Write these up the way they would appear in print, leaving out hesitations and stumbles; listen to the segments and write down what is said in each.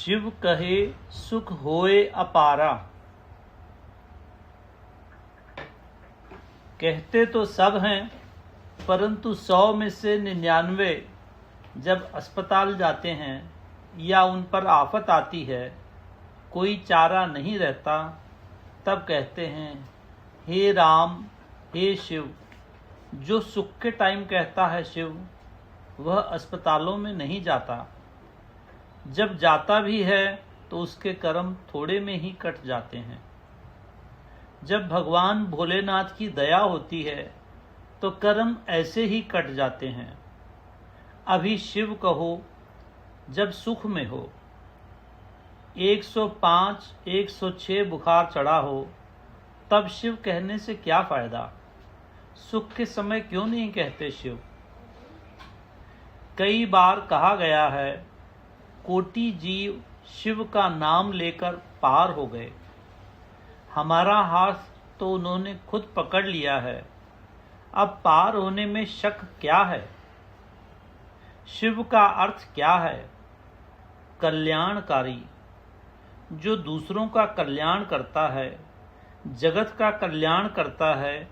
शिव कहे सुख होए अपारा। कहते तो सब हैं, परंतु 100 में से 99 जब अस्पताल जाते हैं या उन पर आफत आती है, कोई चारा नहीं रहता, तब कहते हैं हे राम हे शिव। जो सुख के टाइम कहता है शिव, वह अस्पतालों में नहीं जाता। जब जाता भी है तो उसके कर्म थोड़े में ही कट जाते हैं। जब भगवान भोलेनाथ की दया होती है तो कर्म ऐसे ही कट जाते हैं। अभी शिव कहो जब सुख में हो, 105 106 बुखार चढ़ा हो, तब शिव कहने से क्या फायदा। सुख के समय क्यों नहीं कहते शिव। कई बार कहा गया है, कोटि जीव शिव का नाम लेकर पार हो गए। हमारा हाथ तो उन्होंने खुद पकड़ लिया है, अब पार होने में शक क्या है। शिव का अर्थ क्या है? कल्याणकारी। जो दूसरों का कल्याण करता है, जगत का कल्याण करता है,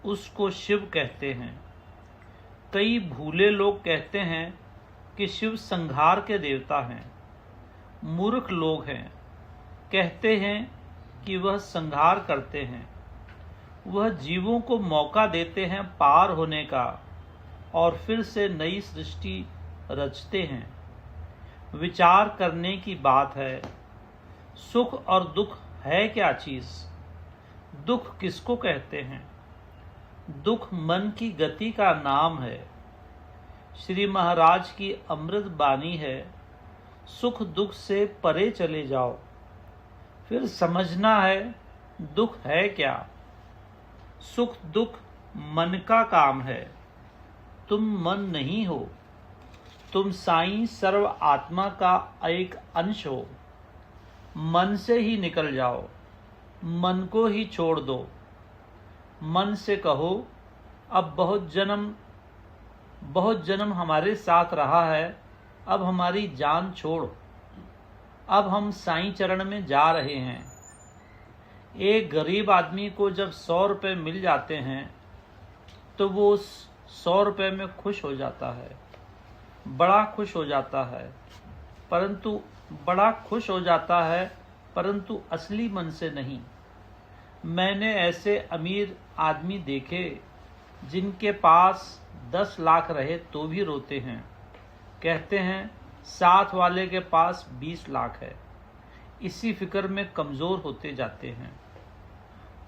उसको शिव कहते हैं। कई भूले लोग कहते हैं कि शिव संहार के देवता हैं। मूर्ख लोग हैं, कहते हैं कि वह संहार करते हैं। वह जीवों को मौका देते हैं पार होने का और फिर से नई सृष्टि रचते हैं। विचार करने की बात है। सुख और दुख है क्या चीज? दुख किसको कहते हैं? दुख मन की गति का नाम है। श्री महाराज की अमृत बानी है, सुख दुख से परे चले जाओ। फिर समझना है दुख है क्या। सुख दुख मन का काम है, तुम मन नहीं हो। तुम साईं सर्व आत्मा का एक अंश हो। मन से ही निकल जाओ, मन को ही छोड़ दो। मन से कहो अब बहुत जन्म हमारे साथ रहा है, अब हमारी जान छोड़। अब हम साईं चरण में जा रहे हैं। एक गरीब आदमी को जब 100 रुपये मिल जाते हैं तो वो उस 100 रुपये में खुश हो जाता है, बड़ा खुश हो जाता है। परंतु असली मन से नहीं। मैंने ऐसे अमीर आदमी देखे जिनके पास 10 लाख रहे तो भी रोते हैं। कहते हैं साथ वाले के पास 20 लाख है। इसी फिक्र में कमज़ोर होते जाते हैं।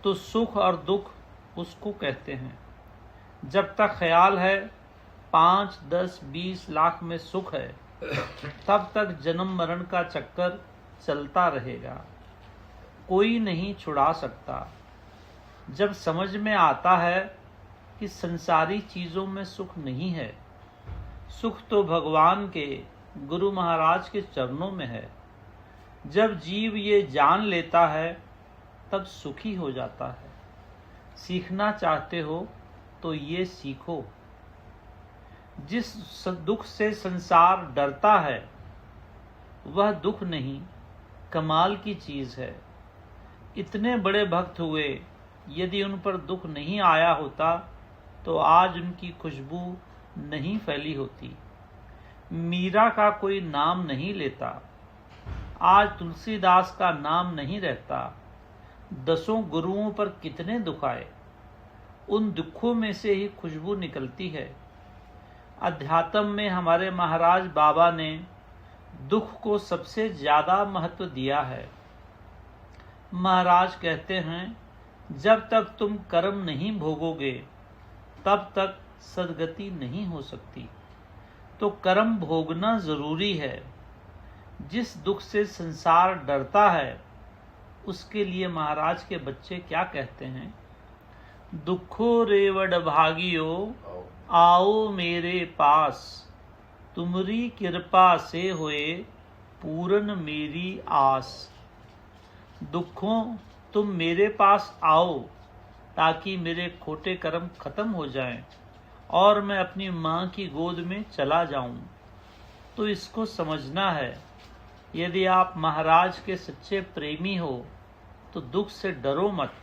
तो सुख और दुख उसको कहते हैं। जब तक ख्याल है 5, 10, 20 लाख में सुख है, तब तक जन्म मरण का चक्कर चलता रहेगा, कोई नहीं छुड़ा सकता। जब समझ में आता है कि संसारी चीज़ों में सुख नहीं है, सुख तो भगवान के गुरु महाराज के चरणों में है। जब जीव ये जान लेता है तब सुखी हो जाता है। सीखना चाहते हो तो ये सीखो। जिस दुख से संसार डरता है वह दुख नहीं, कमाल की चीज है। इतने बड़े भक्त हुए, यदि उन पर दुख नहीं आया होता तो आज उनकी खुशबू नहीं फैली होती। मीरा का कोई नाम नहीं लेता, आज तुलसीदास का नाम नहीं रहता। 10 गुरुओं पर कितने दुख आए, उन दुखों में से ही खुशबू निकलती है। अध्यात्म में हमारे महाराज बाबा ने दुख को सबसे ज्यादा महत्व दिया है। महाराज कहते हैं जब तक तुम कर्म नहीं भोगोगे तब तक सद्गति नहीं हो सकती। तो कर्म भोगना जरूरी है। जिस दुख से संसार डरता है उसके लिए महाराज के बच्चे क्या कहते हैं? दुखो रेवड भागियो आओ मेरे पास, तुमरी कृपा से होए पूरन मेरी आस। दुखों तुम मेरे पास आओ ताकि मेरे खोटे कर्म खत्म हो जाएं और मैं अपनी माँ की गोद में चला जाऊं। तो इसको समझना है, यदि आप महाराज के सच्चे प्रेमी हो तो दुख से डरो मत,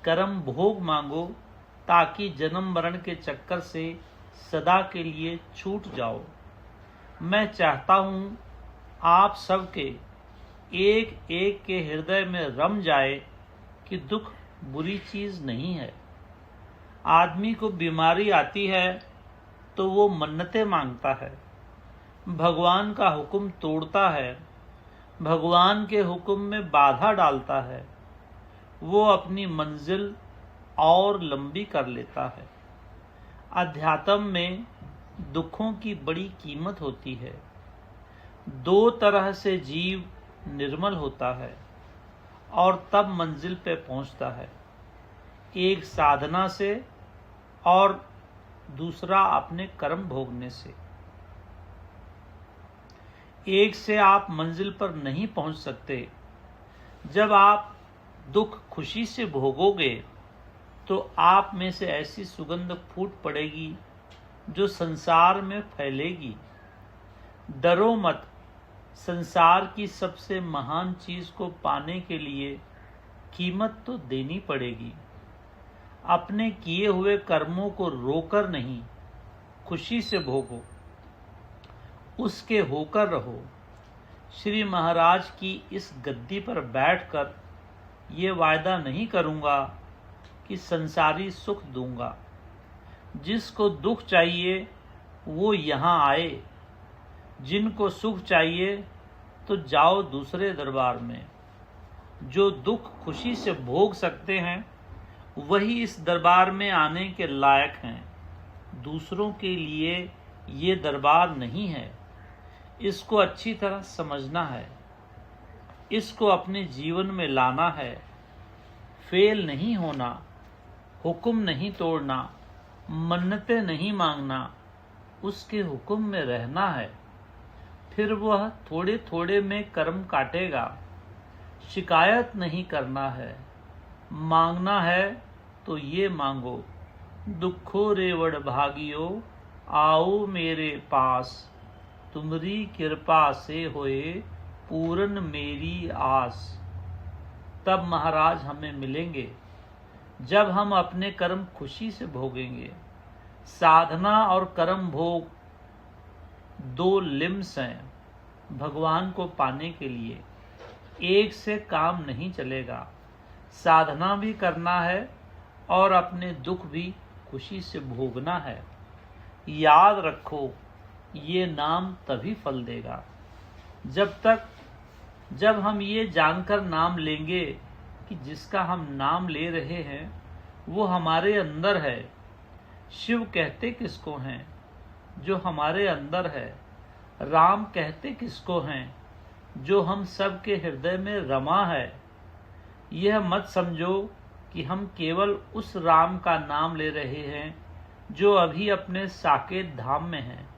कर्म भोग मांगो ताकि जन्म मरण के चक्कर से सदा के लिए छूट जाओ। मैं चाहता हूँ आप सबके एक एक के हृदय में रम जाए कि दुख बुरी चीज नहीं है। आदमी को बीमारी आती है तो वो मन्नतें मांगता है, भगवान का हुक्म तोड़ता है, भगवान के हुक्म में बाधा डालता है, वो अपनी मंजिल और लंबी कर लेता है। अध्यात्म में दुखों की बड़ी कीमत होती है। दो तरह से जीव निर्मल होता है और तब मंजिल पे पहुंचता है, एक साधना से और दूसरा अपने कर्म भोगने से। एक से आप मंजिल पर नहीं पहुंच सकते। जब आप दुख खुशी से भोगोगे तो आप में से ऐसी सुगंध फूट पड़ेगी जो संसार में फैलेगी। डरो मत, संसार की सबसे महान चीज को पाने के लिए कीमत तो देनी पड़ेगी। अपने किए हुए कर्मों को रोकर नहीं, खुशी से भोगो, उसके होकर रहो। श्री महाराज की इस गद्दी पर बैठकर ये वायदा नहीं करूंगा कि संसारी सुख दूंगा। जिसको दुख चाहिए वो यहाँ आए, जिनको सुख चाहिए तो जाओ दूसरे दरबार में। जो दुख खुशी से भोग सकते हैं वही इस दरबार में आने के लायक हैं। दूसरों के लिए ये दरबार नहीं है। इसको अच्छी तरह समझना है, इसको अपने जीवन में लाना है। फेल नहीं होना, हुक्म नहीं तोड़ना, मन्नतें नहीं मांगना, उसके हुक्म में रहना है। फिर वह थोड़े थोड़े में कर्म काटेगा। शिकायत नहीं करना है, मांगना है तो ये मांगो, दुखो रेवड़ भागियो आओ मेरे पास, तुमरी कृपा से होए पूर्ण मेरी आस। तब महाराज हमें मिलेंगे जब हम अपने कर्म खुशी से भोगेंगे। साधना और कर्म भोग दो लिम्स हैं भगवान को पाने के लिए। एक से काम नहीं चलेगा। साधना भी करना है और अपने दुख भी खुशी से भोगना है। याद रखो, ये नाम तभी फल देगा जब हम ये जानकर नाम लेंगे कि जिसका हम नाम ले रहे हैं वो हमारे अंदर है। शिव कहते किसको हैं? जो हमारे अंदर है। राम कहते किसको हैं? जो हम सब के हृदय में रमा है। यह मत समझो कि हम केवल उस राम का नाम ले रहे हैं जो अभी अपने साकेत धाम में हैं,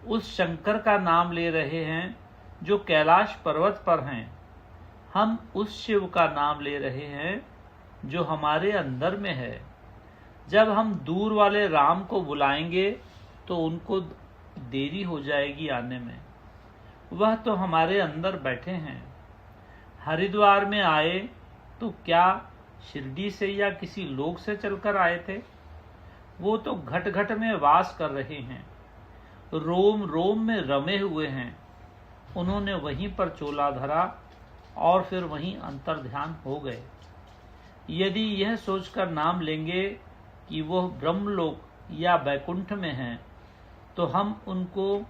उस शंकर का नाम ले रहे हैं जो कैलाश पर्वत पर हैं। हम उस शिव का नाम ले रहे हैं जो हमारे अंदर में है। जब हम दूर वाले राम को बुलाएंगे तो उनको देरी हो जाएगी आने में। वह तो हमारे अंदर बैठे हैं। हरिद्वार में आए तो क्या शिरडी से या किसी लोक से चलकर आए थे? वो तो घट घट में वास कर रहे हैं, रोम रोम में रमे हुए हैं। उन्होंने वहीं पर चोला धरा और फिर वहीं अंतर्ध्यान हो गए। यदि यह सोचकर नाम लेंगे कि वह ब्रह्मलोक या बैकुंठ में हैं, तो हम उनको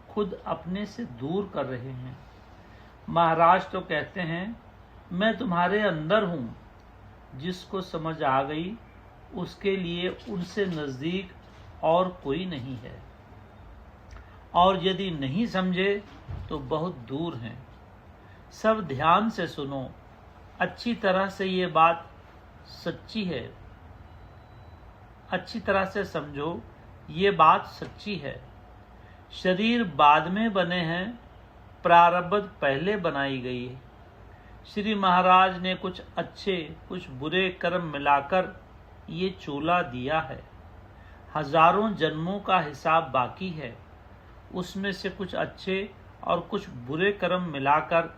खुद अपने से दूर कर रहे हैं। महाराज तो कहते हैं, मैं तुम्हारे अंदर हूँ। जिसको समझ आ गई उसके लिए उनसे नजदीक और कोई नहीं है, और यदि नहीं समझे तो बहुत दूर हैं। सब ध्यान से सुनो, अच्छी तरह से ये बात सच्ची है, अच्छी तरह से समझो, ये बात सच्ची है। शरीर बाद में बने हैं, प्रारब्ध पहले बनाई गई है। श्री महाराज ने कुछ अच्छे कुछ बुरे कर्म मिलाकर ये चोला दिया है। हजारों जन्मों का हिसाब बाकी है, उसमें से कुछ अच्छे और कुछ बुरे कर्म मिलाकर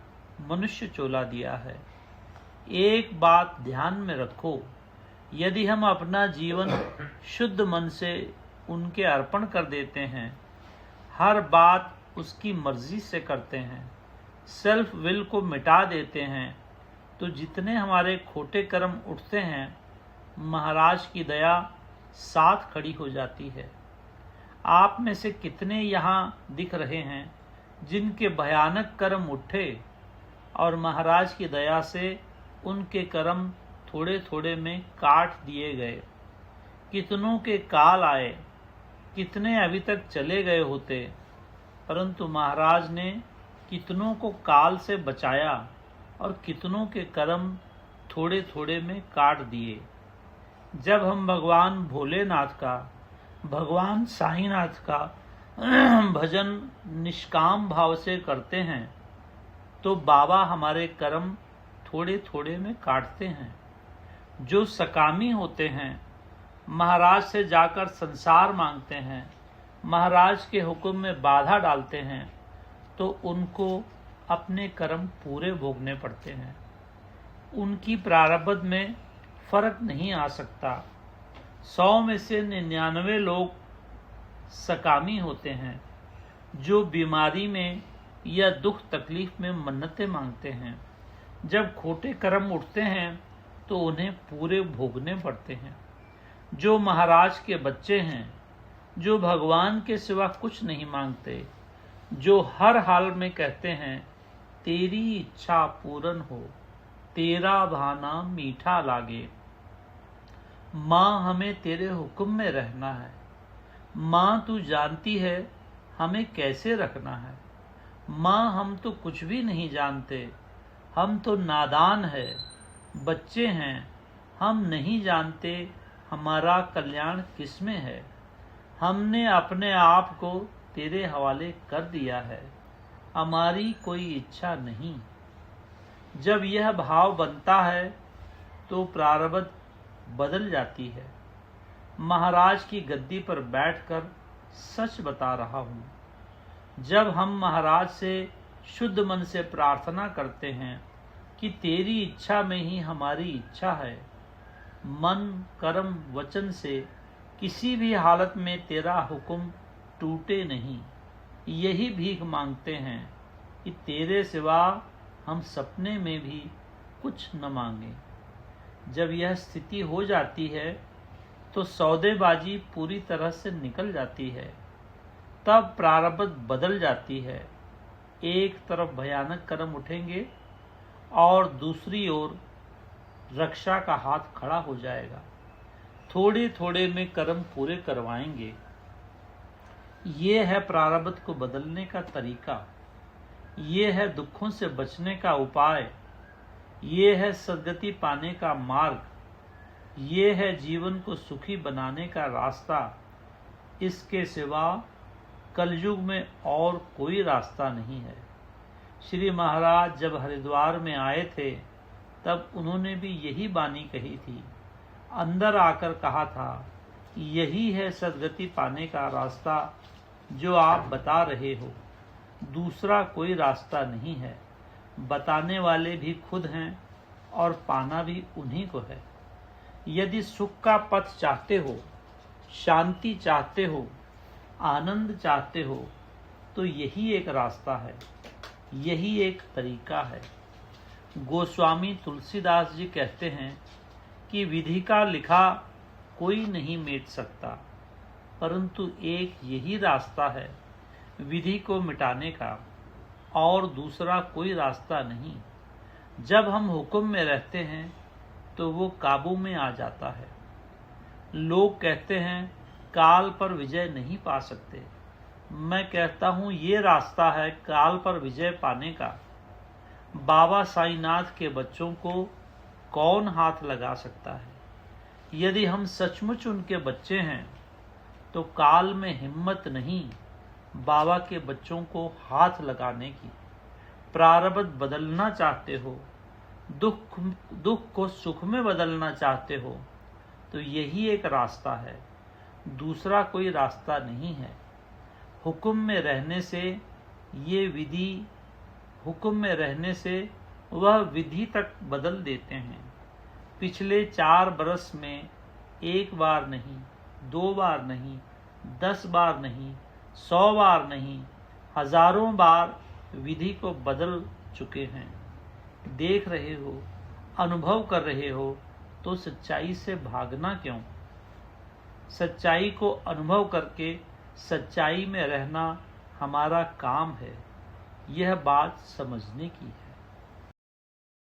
मनुष्य चोला दिया है। एक बात ध्यान में रखो, यदि हम अपना जीवन शुद्ध मन से उनके अर्पण कर देते हैं, हर बात उसकी मर्जी से करते हैं, सेल्फ विल को मिटा देते हैं, तो जितने हमारे खोटे कर्म उठते हैं, महाराज की दया साथ खड़ी हो जाती है। आप में से कितने यहाँ दिख रहे हैं जिनके भयानक कर्म उठे और महाराज की दया से उनके कर्म थोड़े थोड़े में काट दिए गए। कितनों के काल आए, कितने अभी तक चले गए होते, परंतु महाराज ने कितनों को काल से बचाया और कितनों के कर्म थोड़े थोड़े में काट दिए। जब हम भगवान भोलेनाथ का, भगवान साईनाथ का भजन निष्काम भाव से करते हैं, तो बाबा हमारे कर्म थोड़े थोड़े में काटते हैं। जो सकामी होते हैं, महाराज से जाकर संसार मांगते हैं, महाराज के हुक्म में बाधा डालते हैं, तो उनको अपने कर्म पूरे भोगने पड़ते हैं। उनकी प्रारब्ध में फर्क नहीं आ सकता। 100 में से 99 लोग सकामी होते हैं, जो बीमारी में या दुख तकलीफ में मन्नतें मांगते हैं। जब खोटे कर्म उठते हैं तो उन्हें पूरे भोगने पड़ते हैं। जो महाराज के बच्चे हैं, जो भगवान के सिवा कुछ नहीं मांगते, जो हर हाल में कहते हैं तेरी इच्छा पूर्ण हो, तेरा भाना मीठा लागे। माँ हमें तेरे हुक्म में रहना है, माँ तू जानती है हमें कैसे रखना है। माँ हम तो कुछ भी नहीं जानते, हम तो नादान है, बच्चे हैं, हम नहीं जानते हमारा कल्याण किसमें है। हमने अपने आप को तेरे हवाले कर दिया है, हमारी कोई इच्छा नहीं। जब यह भाव बनता है तो प्रारब्ध बदल जाती है। महाराज की गद्दी पर बैठकर सच बता रहा हूँ, जब हम महाराज से शुद्ध मन से प्रार्थना करते हैं कि तेरी इच्छा में ही हमारी इच्छा है, मन कर्म वचन से किसी भी हालत में तेरा हुक्म टूटे नहीं, यही भीख मांगते हैं कि तेरे सिवा हम सपने में भी कुछ न मांगे। जब यह स्थिति हो जाती है तो सौदेबाजी पूरी तरह से निकल जाती है। तब प्रारब्ध बदल जाती है। एक तरफ भयानक कर्म उठेंगे और दूसरी ओर रक्षा का हाथ खड़ा हो जाएगा। थोड़े थोड़े में कर्म पूरे करवाएंगे। ये है प्रारब्ध को बदलने का तरीका, ये है दुखों से बचने का उपाय, ये है सद्गति पाने का मार्ग, ये है जीवन को सुखी बनाने का रास्ता। इसके सिवा कलयुग में और कोई रास्ता नहीं है। श्री महाराज जब हरिद्वार में आए थे तब उन्होंने भी यही बानी कही थी। अंदर आकर कहा था, यही है सद्गति पाने का रास्ता जो आप बता रहे हो, दूसरा कोई रास्ता नहीं है। बताने वाले भी खुद हैं और पाना भी उन्हीं को है। यदि सुख का पथ चाहते हो, शांति चाहते हो, आनंद चाहते हो, तो यही एक रास्ता है, यही एक तरीका है। गोस्वामी तुलसीदास जी कहते हैं कि विधि का लिखा कोई नहीं मिट सकता, परंतु एक यही रास्ता है विधि को मिटाने का, और दूसरा कोई रास्ता नहीं। जब हम हुक्म में रहते हैं तो वो काबू में आ जाता है। लोग कहते हैं काल पर विजय नहीं पा सकते। मैं कहता हूँ ये रास्ता है काल पर विजय पाने का। बाबा साईनाथ के बच्चों को कौन हाथ लगा सकता है? यदि हम सचमुच उनके बच्चे हैं तो काल में हिम्मत नहीं बाबा के बच्चों को हाथ लगाने की। प्रारब्ध बदलना चाहते हो, दुख को सुख में बदलना चाहते हो, तो यही एक रास्ता है, दूसरा कोई रास्ता नहीं है। हुक्म में रहने से ये विधि हुक्म में रहने से वह विधि तक बदल देते हैं। पिछले 4 बरस में 1 बार नहीं, 2 बार नहीं, 10 बार नहीं, 100 बार नहीं, हजारों बार विधि को बदल चुके हैं। देख रहे हो, अनुभव कर रहे हो, तो सच्चाई से भागना क्यों? सच्चाई को अनुभव करके सच्चाई में रहना हमारा काम है। यह बात समझने की है।